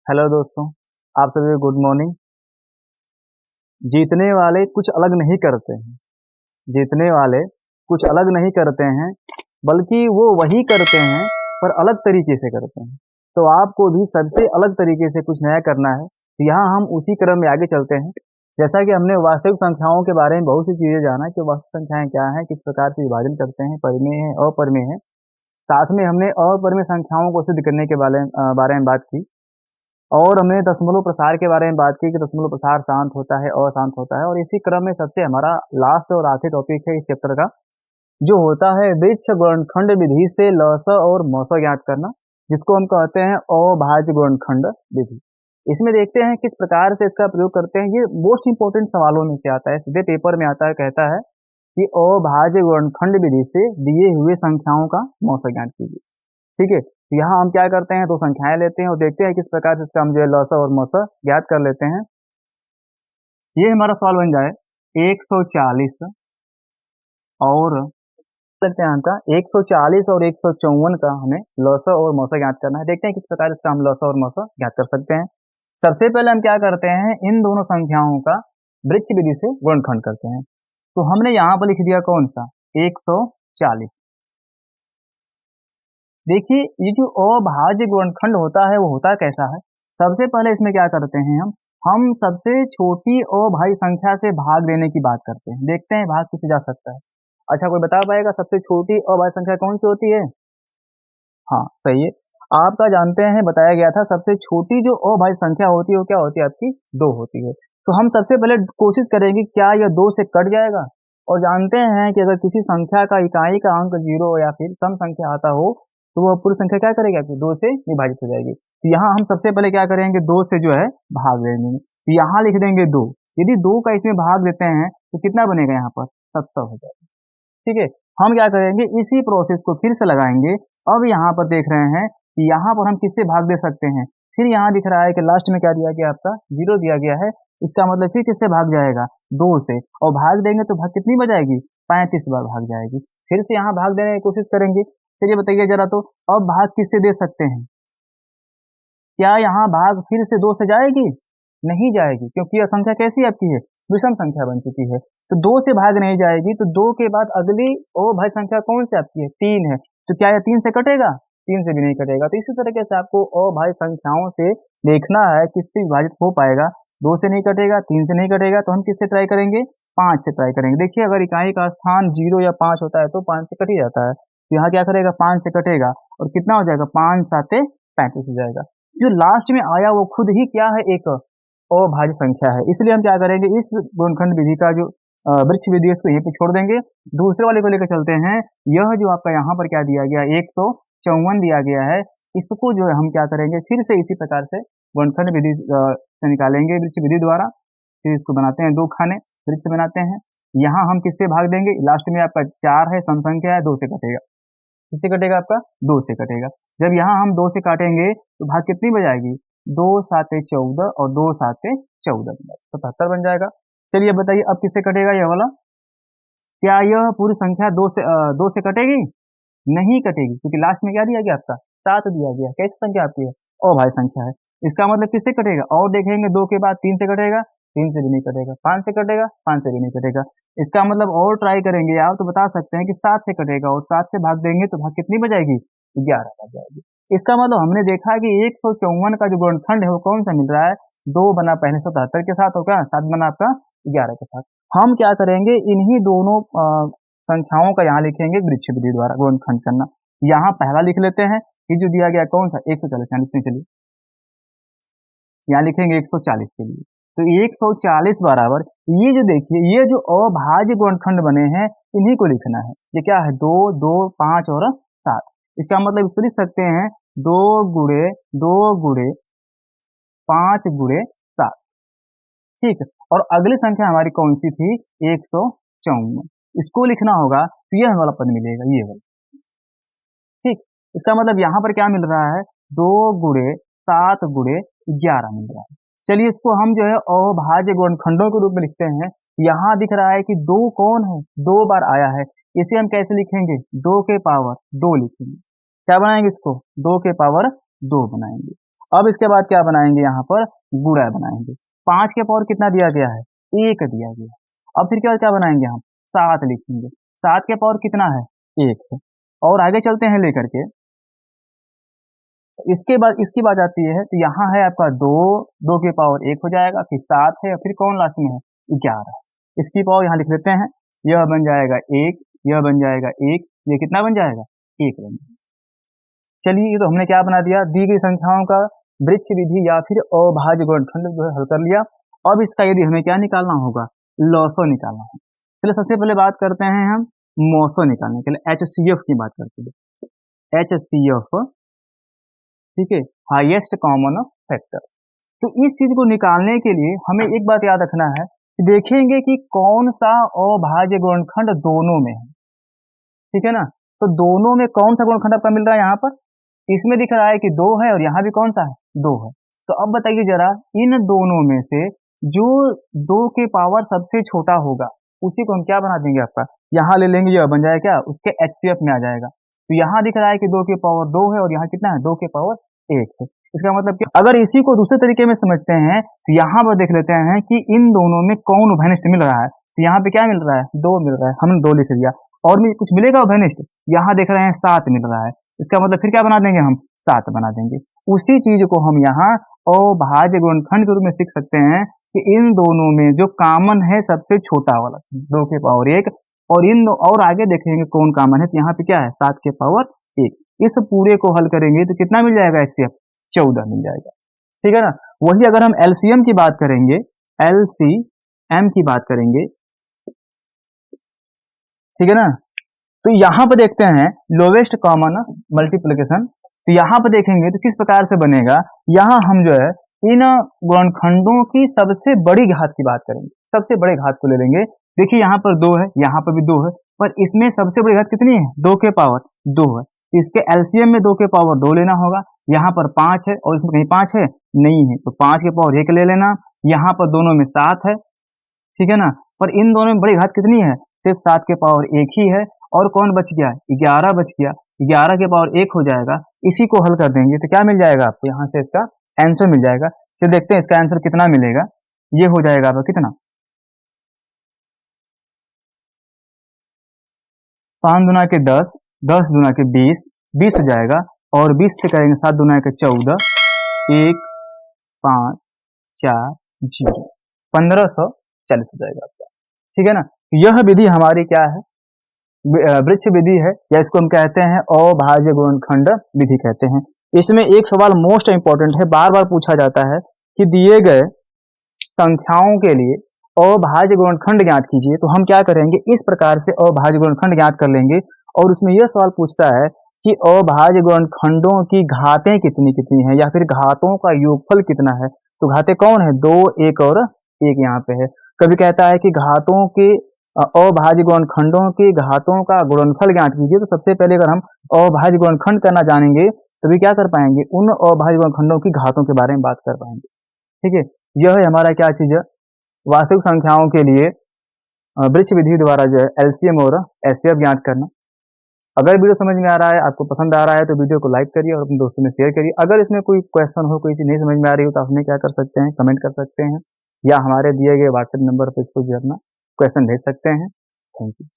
Hello दोस्तों, आप सभी को गुड मॉर्निंग। जीतने वाले कुछ अलग नहीं करते हैं। जीतने वाले कुछ अलग नहीं करते हैं, बल्कि वो वही करते हैं पर अलग तरीके से करते हैं। तो आपको भी सबसे अलग तरीके से कुछ नया करना है। तो यहाँ हम उसी क्रम में आगे चलते हैं। जैसा कि हमने वास्तविक संख्याओं के बारे में बहुत सी चीज़ें जाना कि वास्तविक संख्याएं क्या हैं, किस प्रकार से विभाजन करते हैं, परिमेय है, अपरिमेय है। साथ में हमने अपरिमेय संख्याओं को सिद्ध करने के बारे में बात की। और हमने दशमलव प्रसार के बारे में बात की कि दशमलव प्रसार शांत होता है, अशांत होता है। और इसी क्रम में सबसे हमारा लास्ट और आखिरी टॉपिक है इस चैप्टर का, जो होता है वृक्ष गुणनखंड विधि से लस और मस ज्ञात करना, जिसको हम कहते हैं अभाज्य गुणनखंड विधि। इसमें देखते हैं किस प्रकार से इसका प्रयोग करते हैं। ये मोस्ट इंपोर्टेंट सवालों में से आता है, सीधे पेपर में आता है। कहता है कि अभाज्य गुणनखंड विधि से दिए हुए संख्याओं का मौसा ज्ञात कीजिए। ठीक है, तो यहाँ हम क्या करते हैं, दो संख्याएं लेते हैं और देखते हैं किस प्रकार से इसका हम जो है लसा और मसा ज्ञात कर लेते हैं। ये हमारा सवाल बन जाए 140 और लगते हैं हमका 140 और 154 का हमें लसा और मसा ज्ञात करना है। देखते हैं किस प्रकार इसका हम लसा और मसा ज्ञात कर सकते हैं। सबसे पहले हम क्या करते हैं, इन दोनों संख्याओं का वृक्ष विधि से गुणनखंड करते हैं। तो हमने यहाँ पर लिख दिया कौन सा 140। देखिए, ये जो अभाज्य गुणनखंड होता है वो होता कैसा है। सबसे पहले इसमें क्या करते हैं, हम सबसे छोटी अभाज्य संख्या से भाग देने की बात करते हैं। देखते हैं भाग किसे जा सकता है। अच्छा, कोई बता पाएगा सबसे छोटी अभाज्य संख्या कौन सी होती है? हाँ, सही है, आपका जानते हैं, बताया गया था सबसे छोटी जो अभाज्य संख्या होती है वो क्या होती है, आपकी 2 होती है। तो हम सबसे पहले कोशिश करेंगे क्या यह 2 से कट जाएगा। और जानते हैं कि अगर किसी संख्या का इकाई का अंक 0 या फिर सम संख्या आता हो तो वह पूरी संख्या क्या करेगी, आपकी 2 से विभाजित हो जाएगी। तो यहाँ हम सबसे पहले क्या करेंगे, 2 से जो है भाग देंगे। तो यहाँ लिख देंगे 2। यदि 2 का इसमें भाग देते हैं तो कितना बनेगा, यहाँ पर 70 हो जाएगा। ठीक है, हम क्या करेंगे, इसी प्रोसेस को फिर से लगाएंगे। अब यहाँ पर देख रहे हैं कि यहाँ पर हम किससे भाग दे सकते हैं। फिर यहाँ दिख रहा है कि लास्ट में क्या दिया गया, आपका 0 दिया गया है। इसका मतलब फिर किससे भाग जाएगा, 2 से। और भाग देंगे तो भाग कितनी बजाएगी, 35 बार भाग जाएगी। फिर से यहाँ भाग देने की कोशिश करेंगे। चलिए बताइए जरा, तो अब भाग किससे दे सकते हैं? क्या यहाँ भाग फिर से 2 से जाएगी? नहीं जाएगी, क्योंकि यह संख्या कैसी आपकी है, विषम संख्या बन चुकी है। तो 2 से भाग नहीं जाएगी। तो 2 के बाद अगली अभाज्य संख्या कौन सी आपकी है, 3 है। तो क्या यह 3 से कटेगा? 3 से भी नहीं कटेगा। तो इसी तरीके से आपको अभाज्य संख्याओं से देखना है किससे विभाजित हो पाएगा। 2 से नहीं कटेगा, 3 से नहीं कटेगा, तो हम किससे ट्राई करेंगे, 5 से ट्राई करेंगे। देखिए, अगर इकाई का स्थान 0 या 5 होता है तो 5 से कट ही जाता है। तो यहाँ क्या करेगा, 5 से कटेगा और कितना हो जाएगा, 5 7 35 हो जाएगा। जो लास्ट में आया वो खुद ही क्या है, एक अभाज्य संख्या है। इसलिए हम क्या करेंगे, इस गुणनखंड विधि का जो वृक्ष विधि है इसको यहीं पे छोड़ देंगे। दूसरे वाले को लेकर चलते हैं। यह जो आपका यहाँ पर क्या दिया गया, 154 दिया गया है, इसको जो है हम क्या करेंगे, फिर से इसी प्रकार से गुणनखंड विधि से निकालेंगे वृक्ष विधि द्वारा। फिर इसको बनाते हैं 2 खाने, वृक्ष बनाते हैं। यहाँ हम किससे भाग देंगे, लास्ट में आपका 4 है, सम संख्या है, 2 से कटेगा। किससे कटेगा, आपका 2 से कटेगा। जब यहाँ हम 2 से काटेंगे तो भाग कितनी बजाएगी, 2 7 14 और 2 7 14 77 बन जाएगा। चलिए बताइए अब किससे कटेगा यह वाला। क्या यह पूरी संख्या 2 से कटेगी? नहीं कटेगी, क्योंकि लास्ट में क्या दिया गया, आपका 7 दिया गया। कैसी संख्या आपकी है, अभाज्य संख्या है। इसका मतलब किससे कटेगा, और देखेंगे 2 के बाद 3 से कटेगा, 3 से भी नहीं कटेगा। 5 से कटेगा, 5 से भी नहीं कटेगा। इसका मतलब और ट्राई करेंगे आप तो बता सकते हैं कि 7 से कटेगा और 7 से भाग देंगे तो भाग कितनी बजाएगी, 11 बज जाएगी। इसका मतलब हमने देखा कि 154 का जो गुणनखंड है वो कौन सा मिल रहा है, 2 बना पहले 77 के साथ होगा, 7 बना आपका 11 के साथ। हम क्या करेंगे, इन्हीं दोनों संख्याओं का यहाँ लिखेंगे वृक्ष विधि द्वारा गुणनखंड करना। यहाँ पहला लिख लेते हैं, ये जो दिया गया कौन सा 140 में, चलिए यहाँ लिखेंगे 140 के लिए। तो 140 बराबर ये जो देखिए, ये जो अभाज्य गुणनखंड बने हैं इन्हीं को लिखना है। ये क्या है, 2 2 5 और 7। इसका मतलब इसको लिख सकते हैं 2 गुणे 2 गुणे 5 गुणे 7। ठीक है, और अगली संख्या हमारी कौन सी थी, 154। इसको लिखना होगा तो यह वाला पद मिलेगा, ये वाला। ठीक, इसका मतलब यहाँ पर क्या मिल रहा है, 2 गुणे 7 गुणे 11 मिल रहा है। चलिए इसको हम जो है अभाज्य गुणनखंडों के रूप में लिखते हैं। यहाँ दिख रहा है कि 2 कौन है, 2 बार आया है। इसे हम कैसे लिखेंगे, 2 के पावर 2 लिखेंगे। क्या बनाएंगे इसको, 2 के पावर 2 बनाएंगे। अब इसके बाद क्या बनाएंगे, यहाँ पर गुणा बनाएंगे। 5 के पावर कितना दिया गया है, 1 दिया गया। अब फिर क्या क्या बनाएंगे हम, 7 लिखेंगे। 7 के पावर कितना है, 1 है। और आगे चलते हैं लेकर के, इसके बाद इसकी बात आती है, तो यहाँ है आपका 2, 2 के पावर 1 हो जाएगा, फिर 7 है, फिर कौन लास्ट में है, 11। इसकी पावर यहाँ लिख लेते हैं, यह बन जाएगा 1, यह बन जाएगा 1, ये कितना बन जाएगा, 1 बन जाएगा। चलिए, ये तो हमने क्या बना दिया, दी गई संख्याओं का वृक्ष विधि या फिर अभाज्य गुणनखंड जो है हल कर लिया। अब इसका यदि हमें क्या निकालना होगा, लॉसो निकालना है। चलिए सबसे पहले बात करते हैं हम मोसो निकालने के लिए, HCF की बात करते हैं। HCF, ठीक है, हाईएस्ट कॉमन फैक्टर। तो इस चीज को निकालने के लिए हमें एक बात याद रखना है कि देखेंगे कि कौन सा अभाज्य गुणनखंड दोनों में है, ठीक है ना। तो दोनों में कौन सा गुणनखंड आपका मिल रहा है, यहाँ पर इसमें दिख रहा है कि 2 है और यहाँ भी कौन सा है, 2 है। तो अब बताइए जरा, इन दोनों में से जो 2 के पावर सबसे छोटा होगा उसी को हम क्या बना देंगे, आपका यहाँ ले लेंगे, यह बन जाएगा क्या, उसके HCF में आ जाएगा। तो यहाँ दिख रहा है कि 2 के पावर 2 है और यहाँ कितना है, 2 के पावर 1 है। इसका मतलब कि अगर इसी को दूसरे तरीके में समझते हैं तो यहाँ पर देख लेते हैं कि इन दोनों में कौन उभयनिष्ठ मिल रहा है। तो यहाँ पे क्या मिल रहा है, 2 मिल रहा है, हमने 2 लिख दिया। और भी कुछ मिलेगा उभयनिष्ठ, यहाँ देख रहे हैं 7 मिल रहा है। इसका मतलब फिर क्या बना देंगे हम, 7 बना देंगे। उसी चीज को हम यहाँ अभाज्य गुणनखंड के रूप में सीख सकते हैं कि इन दोनों में जो कॉमन है सबसे छोटा वाला 2 के पावर 1, और इन और आगे देखेंगे कौन कॉमन है, तो यहाँ पे क्या है, 7 के पावर 1। इस पूरे को हल करेंगे तो कितना मिल जाएगा, HCF 14 मिल जाएगा, ठीक है ना। वही अगर हम LCM की बात करेंगे, LCM की बात करेंगे, ठीक है ना, तो यहाँ पे देखते हैं लोवेस्ट कॉमन मल्टीप्लिकेशन। तो यहाँ पे देखेंगे तो किस प्रकार से बनेगा, यहाँ हम जो है इन गुणनखंडों की सबसे बड़ी घात की बात करेंगे, सबसे बड़े घात को ले लेंगे। देखिए यहाँ पर 2 है, यहाँ पर भी 2 है, पर इसमें सबसे बड़ी घात कितनी है, 2 के पावर 2 है। इसके LCM में 2 के पावर 2 लेना होगा। यहाँ पर 5 है और इसमें कहीं 5 है नहीं है, तो 5 के पावर 1 ले लेना। यहाँ पर दोनों में 7 है, ठीक है ना, पर इन दोनों में बड़ी घात कितनी है, सिर्फ 7 के पावर 1 ही है। और कौन बच गया, 11 बच गया, 11 के पावर 1 हो जाएगा। इसी को हल कर देंगे तो क्या मिल जाएगा आपको, यहाँ से इसका आंसर मिल जाएगा। तो देखते हैं इसका आंसर कितना मिलेगा, ये हो जाएगा आपका कितना, 5 दुना के 10, 10 दुना के 20, 20 हो जाएगा। और 20 से करेंगे 7 दुना के 14, 1 5 4 0, 1540 हो जाएगा आपका, ठीक है ना। यह विधि हमारी क्या है, वृक्ष विधि है, या इसको हम कहते हैं अभाज्य गुणनखंड विधि कहते हैं। इसमें एक सवाल मोस्ट इंपॉर्टेंट है, बार बार पूछा जाता है कि दिए गए संख्याओं के लिए अभाज्य गुणनखंड ज्ञात कीजिए। तो हम क्या करेंगे, इस प्रकार से अभाज्य गुणनखंड ज्ञात कर लेंगे। और उसमें यह सवाल पूछता है कि अभाज्य गुणनखंडों की घातें कितनी कितनी है, या फिर घातों का योगफल कितना है। तो घातें कौन है, 2, 1 और 1 यहाँ पे है। कभी कहता है कि घातों के अभाज्य गुणनखंडों की घातों का गुणनफल ज्ञात कीजिए। तो सबसे पहले अगर हम अभाज्य गुणनखंड करना जानेंगे तभी क्या कर पाएंगे, उन अभाज्य गुणनखंडों की घातों के बारे में बात कर पाएंगे, ठीक है। यह है हमारा क्या चीज है, वास्तविक संख्याओं के लिए वृक्ष विधि द्वारा जो है LCM और HCF ज्ञात करना। अगर वीडियो समझ में आ रहा है, आपको पसंद आ रहा है, तो वीडियो को लाइक करिए और अपने दोस्तों में शेयर करिए। अगर इसमें कोई क्वेश्चन हो, कोई चीज नहीं समझ में आ रही हो, तो आप हमें क्या कर सकते हैं, कमेंट कर सकते हैं, या हमारे दिए गए WhatsApp नंबर पर इसको जो है अपना क्वेश्चन भेज सकते हैं। Thank you.